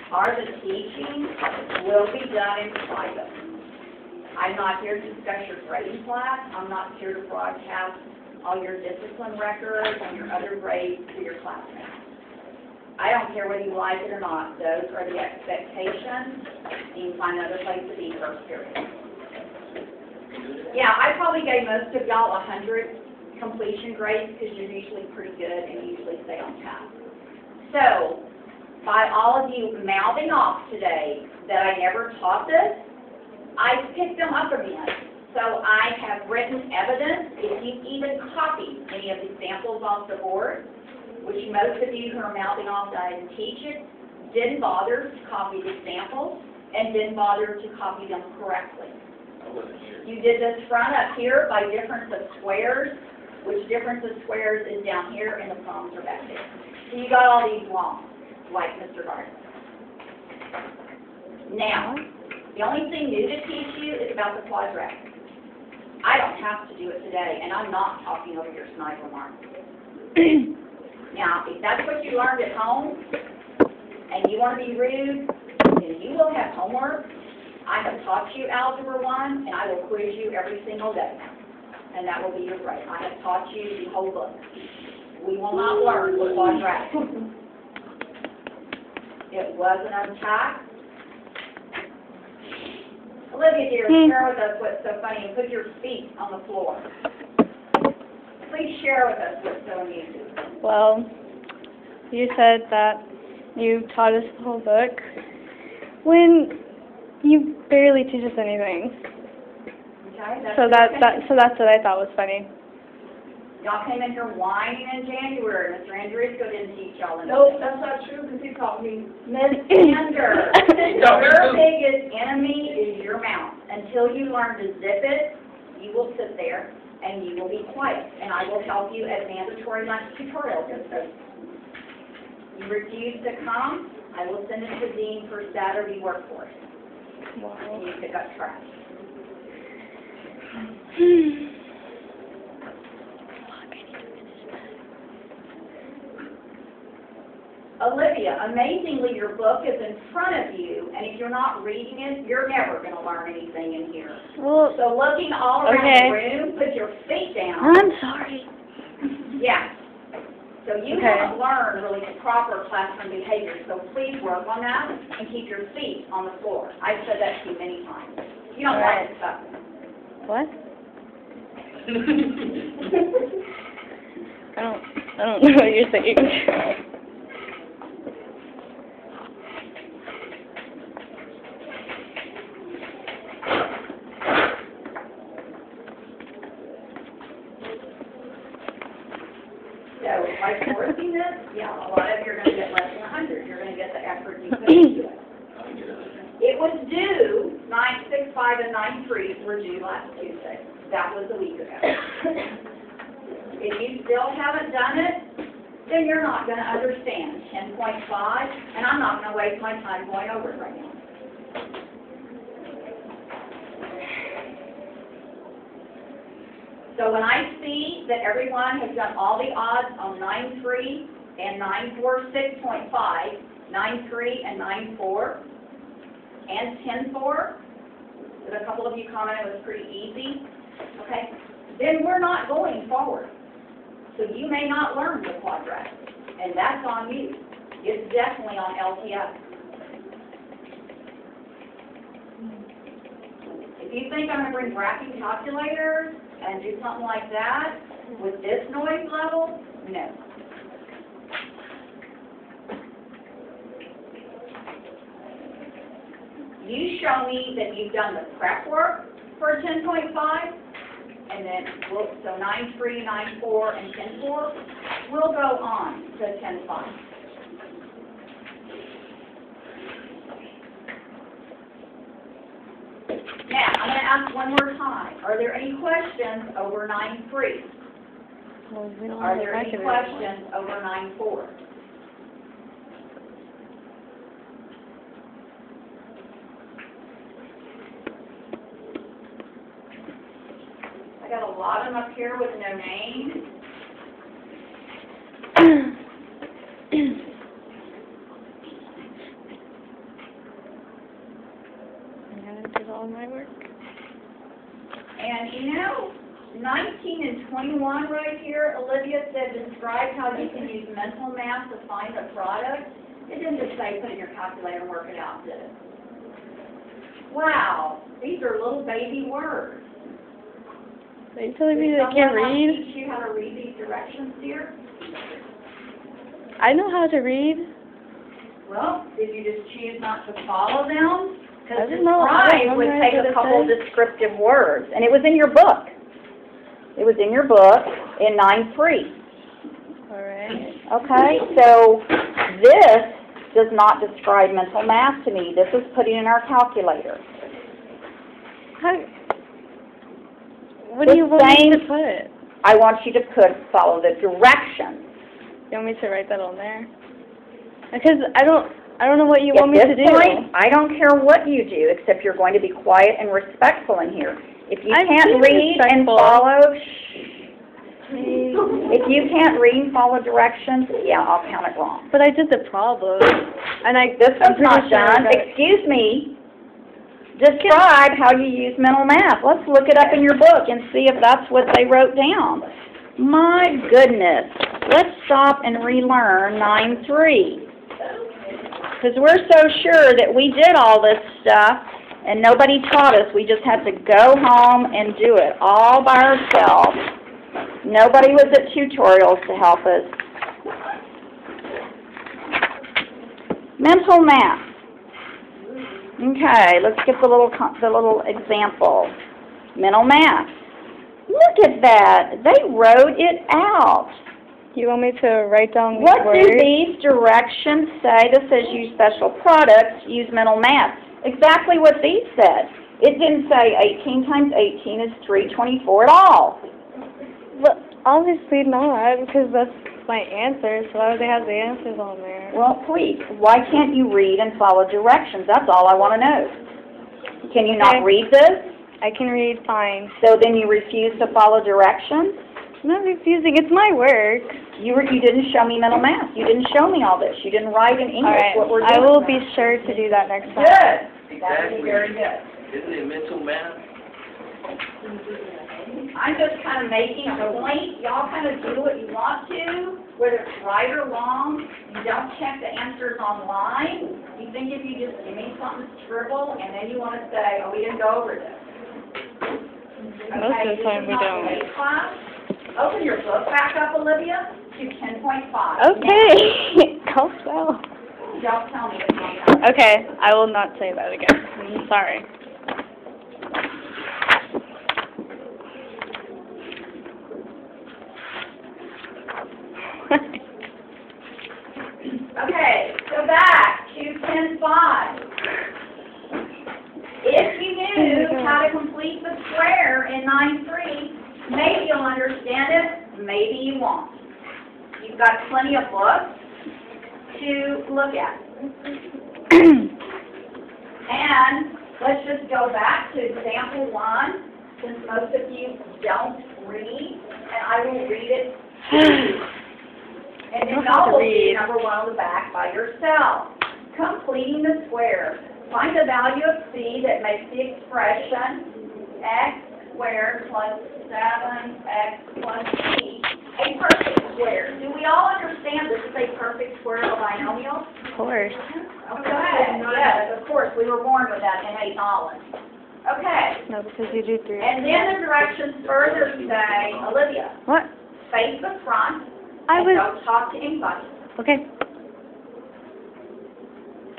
Part of the teaching will be done in private. I'm not here to discuss your grading class. I'm not here to broadcast all your discipline records and your other grades to your classmates. I don't care whether you like it or not. Those are the expectations. You can find another place to be first period. Yeah, I probably gave most of y'all 100 completion grades because you're usually pretty good and usually stay on task. So, by all of you mouthing off today that I never taught this, I picked them up again. So I have written evidence, if you even copied any of the samples off the board, which most of you who are mouthing off that I didn't teach it, didn't bother to copy the samples and didn't bother to copy them correctly. You did this front up here by difference of squares, which difference of squares is down here and the problems are back there. So you got all these wrong, like Mr. Gardner. Now, the only thing new to teach you is about the quadratic. I don't have to do it today, and I'm not talking over your snide remarks. Now, if that's what you learned at home, and you want to be rude, then you will have homework. I have taught you Algebra 1, and I will quiz you every single day. And that will be your grade. I have taught you the whole book. We will not learn the quadratic. It wasn't unpacked. Olivia, dear, share with us what's so funny and put your feet on the floor. Please share with us what's so amusing. Well, you said that you taught us the whole book when you barely teach us anything. Okay, So that's what I thought was funny. Y'all came in here whining in January. Mr. Andriesco didn't teach y'all anything. Nope, that's not true, because he taught me. Miss Ander, your biggest enemy is your mouth. Until you learn to zip it, you will sit there and you will be quiet. And I will help you at mandatory lunch tutorials. You refuse to come, I will send it to Dean for Saturday workforce. Wow. And you pick up trash. Olivia, amazingly, your book is in front of you, and if you're not reading it, you're never going to learn anything in here. Well, So looking all around the room, put your feet down. I'm sorry. Yeah. So you haven't learned really the proper classroom behavior, so please work on that and keep your feet on the floor. I've said that to you many times. You don't like it stuff. What? I don't know what you're saying. So by forcing this, yeah, a lot of you are going to get less than 100. You're going to get the effort you put into it. It was due, 965 and 93 were due last Tuesday. That was a week ago. If you still haven't done it, then you're not going to understand 10.5, and I'm not going to waste my time going over it right now. So when I see that everyone has done all the odds on 9.3 and 9.4, 6.5, 9.3 and 9.4, and 10.4, because a couple of you commented it was pretty easy, okay, then we're not going forward. So you may not learn the quadratic, and that's on you. It's definitely on LTS. If you think I'm going to bring graphing calculators and do something like that with this noise level, no. You show me that you've done the prep work for 10.5, and then so 9.3, 9.4, and 10.4, we'll go on to 10.5. Now, I'm going to ask one more time. Are there any questions over 9.3? Well, we don't Are have there any that questions over 9.4? I got a lot of them up here with no names. I'm gonna do all my work. And you know, 19 and 21 right here, Olivia said, describe how you can use mental math to find a product. It didn't just say put it in your calculator and work it out, did it? Wow, these are little baby words. Are you telling me Did that I can't someone read? teach you how to read these directions, dear? I know how to read. Well, did you just choose not to follow them? I Because didn't know. I describe don't would memorize take what a it couple says. descriptive words, and it was in your book. It was in your book in 9-3. All right. Okay, so this does not describe mental math to me. This is putting in our calculator. How, what do you want me to put? I want you to follow the directions. You want me to write that on there? Because I don't know what you want me to At do. this point, I don't care what you do, except you're going to be quiet and respectful in here. If you I'm can't being read and respectful. follow, if you can't read and follow directions, yeah, I'll count it wrong. But I did the problem, and This I'm one's not pretty sure I done. got it. Excuse me. Describe how you use mental math. Let's look it up in your book and see if that's what they wrote down. My goodness. Let's stop and relearn 9-3. Because we're so sure that we did all this stuff and nobody taught us. We just had to go home and do it all by ourselves. Nobody was at tutorials to help us. Mental math. Okay, let's get the little example. Mental math. Look at that. They wrote it out. You want me to write down these What words? do these directions say? This says use special products, use mental math. Exactly what these said. It didn't say 18 times 18 is 324 at all. But obviously not, because that's my answer, so why would they have the answers on there? Well, please, why can't you read and follow directions? That's all I want to know. Can you not Okay. read this? I can read fine. So then you refuse to follow directions? I'm not refusing. It's my work. You didn't show me mental math. You didn't show me all this. You didn't write in All English right. what we're doing. I will be sure to do that next time. Good. That would be very good. Isn't it mental math? I'm just kind of making a point. Y'all kind of do what you want to, whether it's right or wrong. You don't check the answers online. You think if you just give me something to scribble, and then you want to say, oh, we didn't go over this. Most of the time we don't. Okay, this is not today's class. Open your book back up, Olivia, to 10.5. Okay. Calm down. Don't tell me it's not. Okay, I will not say that again. I'm sorry. Okay, so back to 10.5. If you knew how to complete the square in 9-3, maybe you'll understand it, maybe you won't. You've got plenty of books to look at. And let's just go back to example 1, since most of you don't read, and I will read it. And then y'all will see number 1 on the back by yourself. Completing the square. Find the value of c that makes the expression x squared plus 7x plus c a perfect square. Do we all understand this is a perfect square of a binomial? Of course. Okay, yes, of course, we were born with that innate knowledge. Okay, No, because you do 3. and then the directions further say, Olivia, What? face the front I and was... don't talk to anybody. Okay.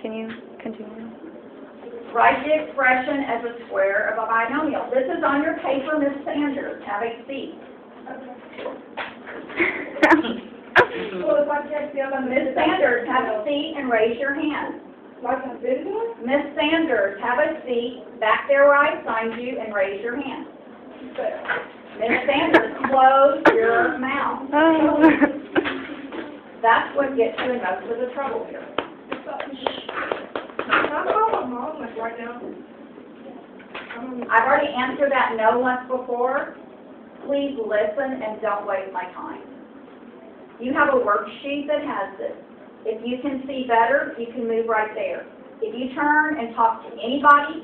Can you continue? Write the expression as a square of a binomial. This is on your paper, Miss Sanders. Have a seat. Well, if I can't see on Miss Sanders, have a seat and raise your hand. like a video? Miss Sanders, have a seat back there where I signed you and raise your hand. Miss Sanders, close your mouth. Oh. That's what gets you in most of the trouble here. I'm calling my mom like right now. I've already answered that no once before. Please listen and don't waste my time. You have a worksheet that has this. If you can see better, you can move right there. If you turn and talk to anybody,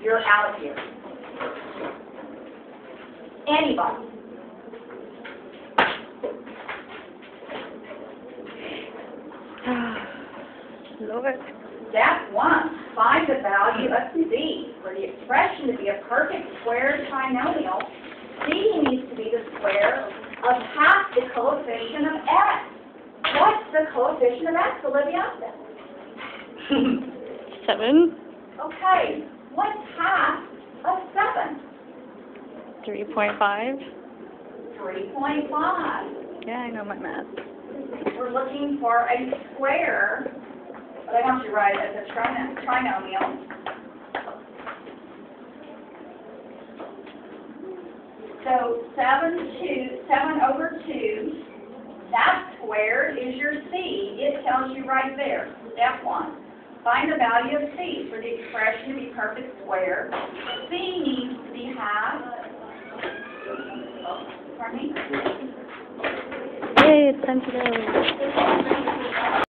you're out of here. Anybody. Lord. Step 1, find the value of C. For the expression to be a perfect square trinomial, C needs to be the square of half the coefficient of x. What's the coefficient of x, Olivia? 7. Okay, what's half of 7? 3.5. 3.5. Yeah, I know my math. We're looking for a square, but I want you to write it as a trinomial. So 7 over 2, that square is your C. It tells you right there, step 1. Find the value of C. For the expression to be perfect square, C needs to be half, pardon me? Yay, it's time to go.